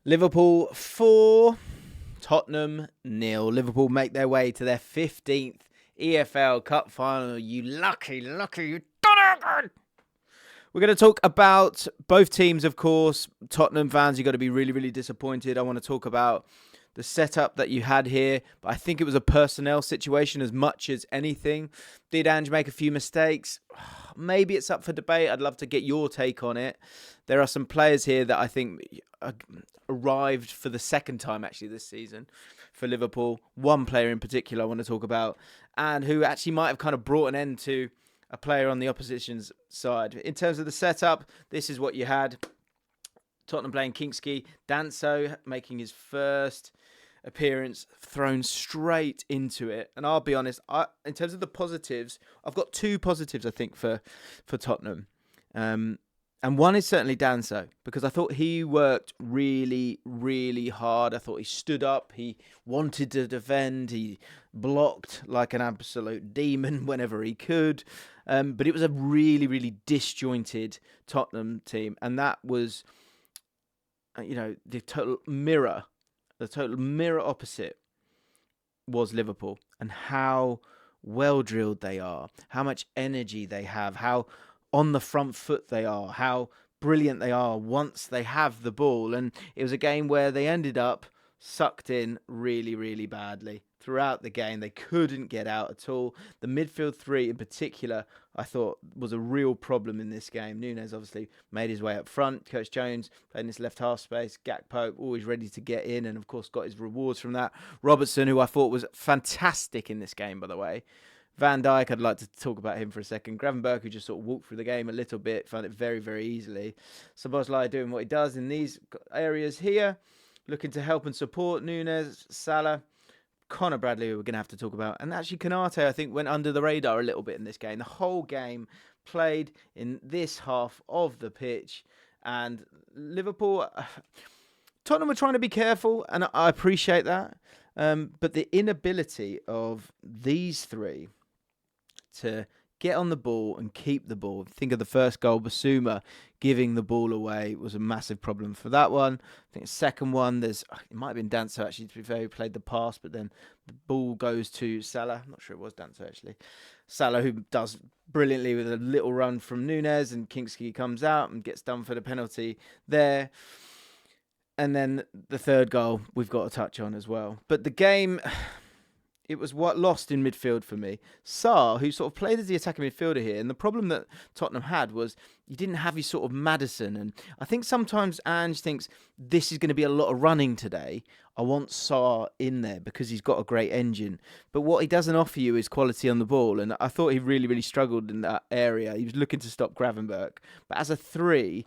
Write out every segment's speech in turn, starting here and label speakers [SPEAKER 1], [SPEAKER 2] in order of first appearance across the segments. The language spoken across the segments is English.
[SPEAKER 1] Liverpool 4, Tottenham 0. Liverpool make their way to their 15th EFL Cup final. You lucky, you done it again. We're going to talk about both teams, of course. Tottenham fans, you've got to be really, really disappointed. I want to talk about the setup that you had here, but I think it was a personnel situation as much as anything. Did Ange make a few mistakes? Maybe it's up for debate. I'd love to get your take on it. There are some players here that I think arrived for the second time actually this season for Liverpool. One player in particular I want to talk about, and who actually might have kind of brought an end to a player on the opposition's side. In terms of the setup, this is what you had. Tottenham playing Kingsley, Danso making his first appearance, thrown straight into it. And I'll be honest, in terms of the positives, I've got two positives, I think, for Tottenham. And one is certainly Danso, because I thought he worked really, really hard. I thought he stood up. He wanted to defend. He blocked like an absolute demon whenever he could. But it was a really, really disjointed Tottenham team. And that was, the total mirror opposite was Liverpool, and how well drilled they are, how much energy they have, how on the front foot they are, how brilliant they are once they have the ball. And it was a game where they ended up sucked in really, really badly throughout the game. They couldn't get out at all. The midfield three in particular, I thought, was a real problem in this game. Nunes obviously made his way up front. Curtis Jones playing this left half space. JaackMaate always ready to get in, and of course got his rewards from that. Robertson, who I thought was fantastic in this game, by the way. Van Dijk, I'd like to talk about him for a second. Gravenberch, who just sort of walked through the game a little bit, found it very, very easily. Szoboszlai doing what he does in these areas here, looking to help and support Nunes, Salah, Conor Bradley, who we're going to have to talk about. And actually, Konate, I think, went under the radar a little bit in this game. The whole game played in this half of the pitch. And Liverpool, Tottenham were trying to be careful, and I appreciate that. But the inability of these three to get on the ball and keep the ball. Think of the first goal, Basuma giving the ball away was a massive problem for that one. I think the second one, it might have been Danso actually, to be fair, who played the pass, but then the ball goes to Salah. I'm not sure it was Danso actually. Salah, who does brilliantly with a little run from Nunes, and Kingsley comes out and gets done for the penalty there. And then the third goal we've got to touch on as well. But the game, it was what lost in midfield for me. Sarr, who sort of played as the attacking midfielder here, and the problem that Tottenham had was you didn't have your sort of Maddison. And I think sometimes Ange thinks this is going to be a lot of running today. I want Sarr in there because he's got a great engine. But what he doesn't offer you is quality on the ball. And I thought he really, really struggled in that area. He was looking to stop Gravenberch. But as a three,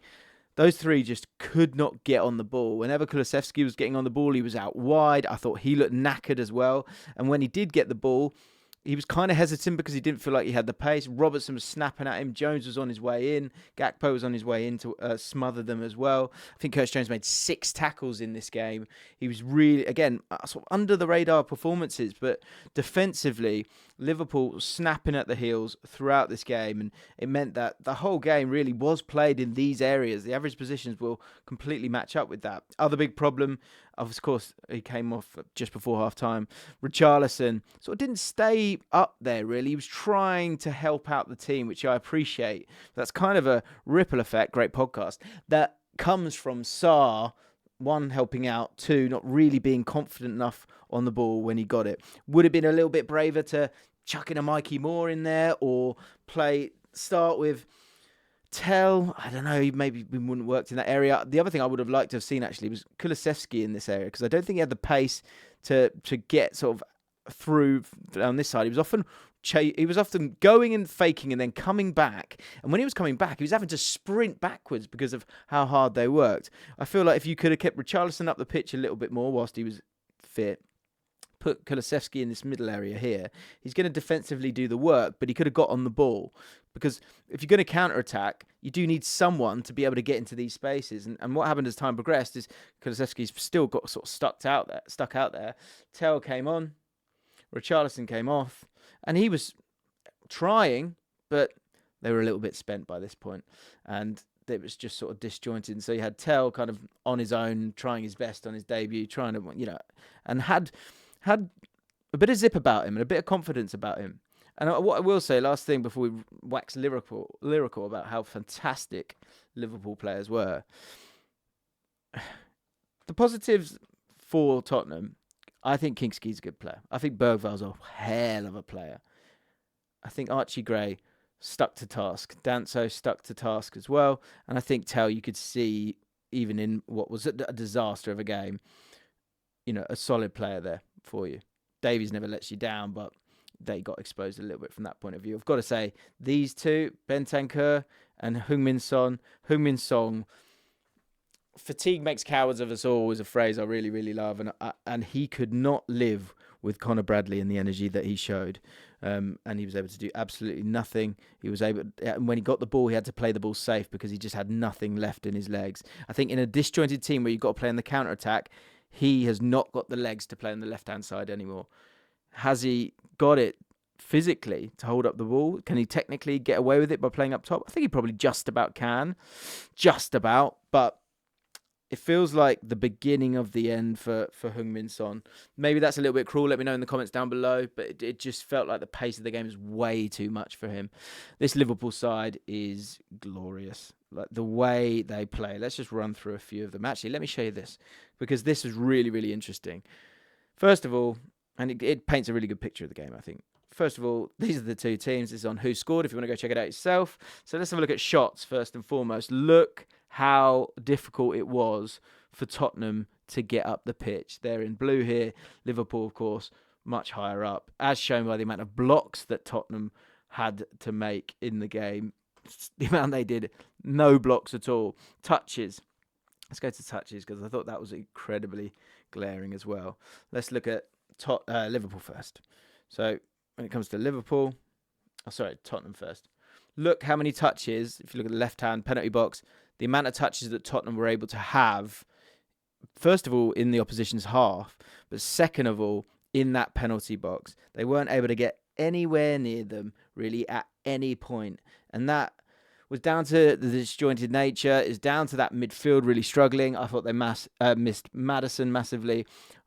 [SPEAKER 1] those three just could not get on the ball. Whenever Kulusevski was getting on the ball, he was out wide. I thought he looked knackered as well. And when he did get the ball, he was kind of hesitant because he didn't feel like he had the pace. Robertson was snapping at him. Jones was on his way in. Gakpo was on his way in to smother them as well. I think Curtis Jones made 6 tackles in this game. He was really, again, sort of under the radar performances, but defensively, Liverpool snapping at the heels throughout this game, and it meant that the whole game really was played in these areas. The average positions will completely match up with that. Other big problem, of course, he came off just before half-time. Richarlison sort of didn't stay up there, really. He was trying to help out the team, which I appreciate. That's kind of a ripple effect, great podcast, that comes from Sarr, one, helping out, two, not really being confident enough on the ball when he got it. Would have been a little bit braver to chuck in a Mikey Moore in there, or start with Tell. I don't know, maybe we wouldn't have worked in that area. The other thing I would have liked to have seen actually was Kulusevski in this area, because I don't think he had the pace to get sort of through on this side. He was often going and faking and then coming back. And when he was coming back, he was having to sprint backwards because of how hard they worked. I feel like if you could have kept Richarlison up the pitch a little bit more whilst he was fit, put Kulusevski in this middle area here, he's going to defensively do the work, but he could have got on the ball. Because if you're going to counter-attack, you do need someone to be able to get into these spaces. And what happened as time progressed is Kulusevski's still got sort of stuck out there. Tell came on, Richarlison came off, and he was trying, but they were a little bit spent by this point. And that was just sort of disjointed. And so you had Tell kind of on his own, trying his best on his debut, trying to, and had a bit of zip about him and a bit of confidence about him. And what I will say, last thing before we wax lyrical about how fantastic Liverpool players were. The positives for Tottenham, I think Kingsley's a good player. I think Bergval's a hell of a player. I think Archie Gray stuck to task. Danso stuck to task as well. And I think Tell, you could see, even in what was a disaster of a game, a solid player there for you. Davies never lets you down, but they got exposed a little bit from that point of view. I've got to say, these two, Bentancur and Heung-min Son, fatigue makes cowards of us all is a phrase I really, really love. And he could not live with Conor Bradley and the energy that he showed. And he was able to do absolutely nothing. When he got the ball, he had to play the ball safe because he just had nothing left in his legs. I think in a disjointed team where you've got to play in the counter-attack, he has not got the legs to play on the left-hand side anymore. Has he got it physically to hold up the ball? Can he technically get away with it by playing up top? I think he probably just about can. Just about. But it feels like the beginning of the end for Heung-min Son. Maybe that's a little bit cruel. Let me know in the comments down below. But it just felt like the pace of the game is way too much for him. This Liverpool side is glorious. Like the way they play. Let's just run through a few of them. Actually, let me show you this, because this is really, really interesting. First of all, and it paints a really good picture of the game, I think. First of all, these are the two teams. This is on Who Scored, if you want to go check it out yourself. So let's have a look at shots first and foremost. Look how difficult it was for Tottenham to get up the pitch. They're in blue here. Liverpool, of course, much higher up, as shown by the amount of blocks that Tottenham had to make in the game. The amount they did, no blocks at all. Touches. Let's go to touches, because I thought that was incredibly glaring as well. Let's look at Liverpool first. So when it comes to Liverpool, Tottenham first. Look how many touches, if you look at the left-hand penalty box, the amount of touches that Tottenham were able to have, first of all, in the opposition's half, but second of all, in that penalty box. They weren't able to get anywhere near them, really, at any point. And that was down to the disjointed nature. It's down to that midfield really struggling. I thought they missed Maddison massively.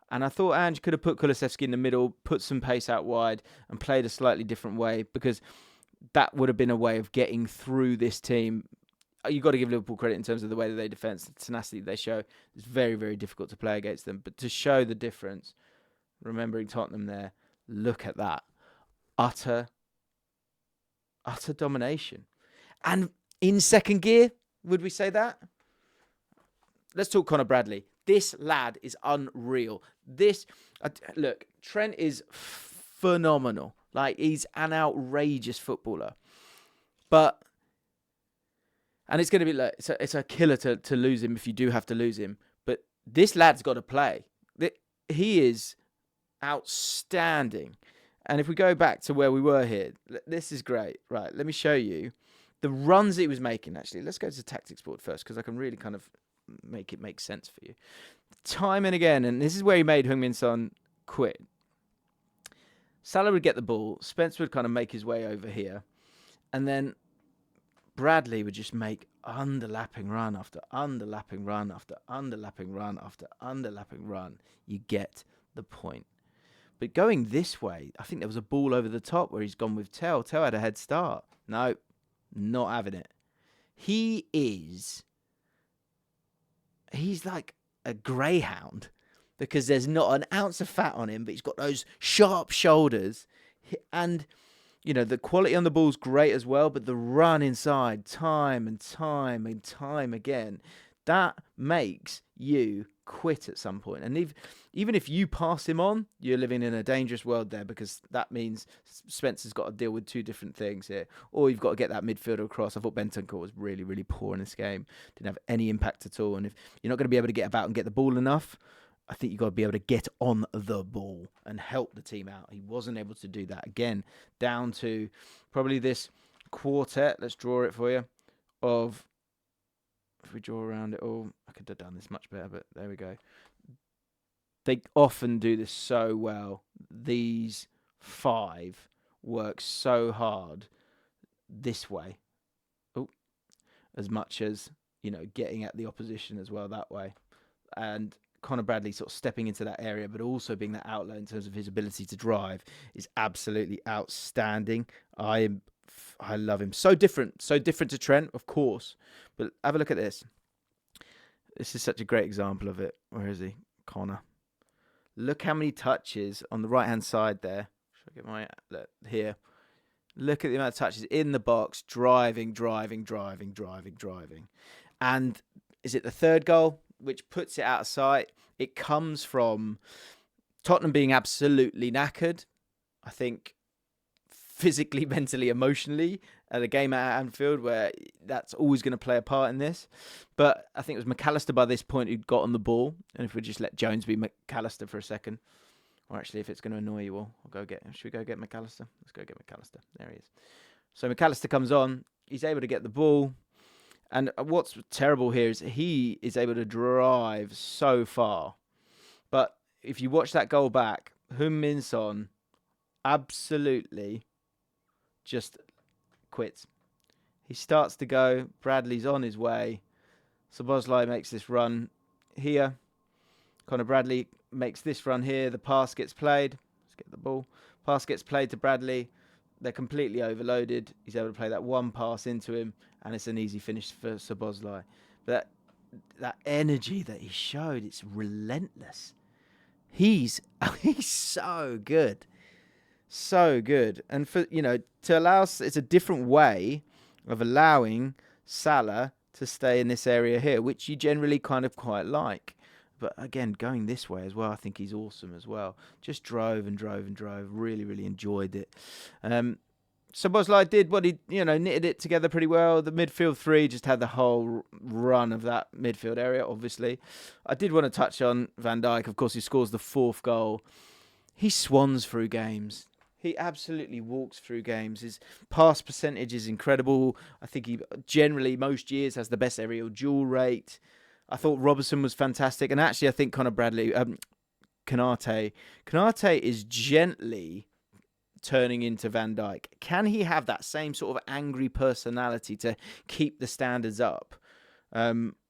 [SPEAKER 1] And I thought Ange could have put Kulusevski in the middle, put some pace out wide, and played a slightly different way, because that would have been a way of getting through this team. You've got to give Liverpool credit in terms of the way that they defend, the tenacity they show. It's very, very difficult to play against them. But to show the difference, remembering Tottenham there, look at that. Utter domination. And in second gear, would we say that? Let's talk Conor Bradley. This lad is unreal. Look, Trent is phenomenal. Like, he's an outrageous footballer. And it's going to be like, it's a killer to lose him if you do have to lose him. But this lad's got to play. He is outstanding. And if we go back to where we were here, this is great. Right, let me show you the runs that he was making, actually. Let's go to the tactics board first, because I can really kind of make it make sense for you. Time and again, and this is where he made Heung-min Son quit. Salah would get the ball. Spence would kind of make his way over here. And then Bradley would just make underlapping run after underlapping run after underlapping run after underlapping run. You get the point. But going this way, I think there was a ball over the top where he's gone with Tell. Tell had a head start. No, not having it. He's like a greyhound, because there's not an ounce of fat on him, but he's got those sharp shoulders. And, the quality on the ball's great as well, but the run inside, time and time and time again, that makes you quit at some point. And even if you pass him on, you're living in a dangerous world there, because that means Spencer's got to deal with two different things here. Or you've got to get that midfielder across. I thought Bentancur was really, really poor in this game. Didn't have any impact at all. And if you're not going to be able to get about and get the ball enough, I think you've got to be able to get on the ball and help the team out. He wasn't able to do that. Again, down to probably this quartet. Let's draw it for you. If we draw around it all, I could have done this much better, but there we go. They often do this so well. These five work so hard this way. as much as, getting at the opposition as well that way. And Conor Bradley sort of stepping into that area, but also being that outlet in terms of his ability to drive is absolutely outstanding. I love him. So different to Trent, of course. But have a look at this. This is such a great example of it. Where is he? Conor. Look how many touches on the right-hand side there. Should I get my... Here. Look at the amount of touches in the box. Driving. And is it the third goal, which puts it out of sight? It comes from Tottenham being absolutely knackered. I think physically, mentally, emotionally, at a game at Anfield where that's always going to play a part in this. But I think it was McAllister by this point who'd got on the ball. And if we just let Jones be McAllister for a second, or actually if it's going to annoy you all, I'll go get him. Should we go get McAllister? Let's go get McAllister. There he is. So McAllister comes on. He's able to get the ball. And what's terrible here is he is able to drive so far. But if you watch that goal back, Heung-min Son absolutely just quits. He starts to go. Bradley's on his way. Szoboszlai makes this run here. Conor Bradley makes this run here. The pass gets played. Let's get the ball. Pass gets played to Bradley. They're completely overloaded. He's able to play that one pass into him, and it's an easy finish for Szoboszlai. But that energy that he showed, it's relentless. He's so good. So good. And for to allow, it's a different way of allowing Salah to stay in this area here, which you generally kind of quite like. But again, going this way as well, I think he's awesome as well. Just drove. Really, really enjoyed it. Szoboszlai did what he, knitted it together pretty well. The midfield three just had the whole run of that midfield area, obviously. I did want to touch on Van Dijk. Of course, he scores the fourth goal. He swans through games. He absolutely walks through games. His pass percentage is incredible. I think he generally, most years, has the best aerial duel rate. I thought Robertson was fantastic. And actually, I think Conor Bradley, Konate is gently turning into Van Dijk. Can he have that same sort of angry personality to keep the standards up?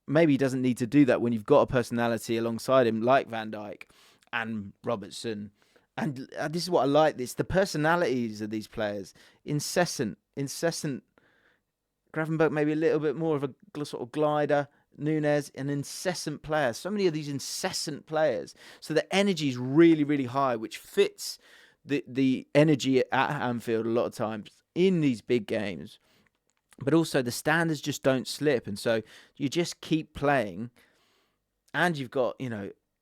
[SPEAKER 1] Maybe he doesn't need to do that when you've got a personality alongside him like Van Dijk and Robertson. And this is what I like. The personalities of these players. Incessant. Gravenberch maybe a little bit more of a sort of glider. Nunes, an incessant player. So many of these incessant players. So the energy is really, really high, which fits the energy at Anfield a lot of times in these big games. But also the standards just don't slip. And so you just keep playing. And you've got,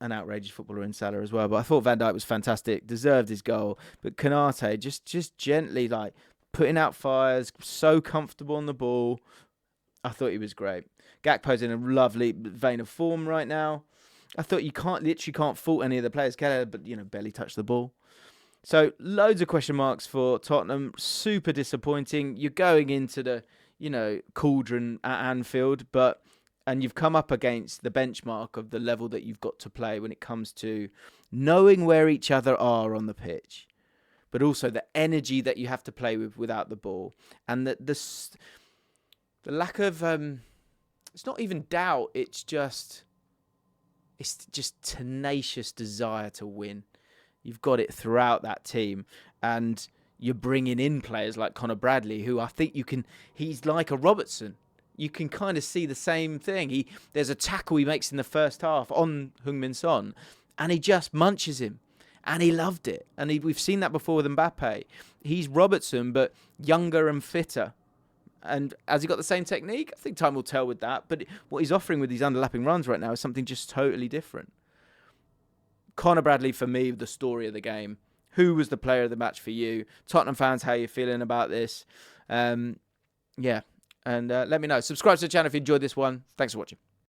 [SPEAKER 1] an outrageous footballer in Salah as well. But I thought Van Dijk was fantastic. Deserved his goal. But Konate just gently putting out fires. So comfortable on the ball. I thought he was great. Gakpo's in a lovely vein of form right now. I thought you literally can't fault any of the players. Keller, but barely touched the ball. So loads of question marks for Tottenham. Super disappointing. You're going into the cauldron at Anfield, and you've come up against the benchmark of the level that you've got to play when it comes to knowing where each other are on the pitch, but also the energy that you have to play with without the ball, and the lack of it's not even doubt. It's just tenacious desire to win. You've got it throughout that team, and you're bringing in players like Conor Bradley, who I think he's like a Robertson. You can kind of see the same thing. There's a tackle he makes in the first half on Heung-min Son, and he just munches him, and he loved it. And we've seen that before with Mbappe. He's Robertson, but younger and fitter. And has he got the same technique? I think time will tell with that. But what he's offering with these underlapping runs right now is something just totally different. Conor Bradley, for me, the story of the game. Who was the player of the match for you? Tottenham fans, how are you feeling about this? Yeah. And let me know. Subscribe to the channel if you enjoyed this one. Thanks for watching.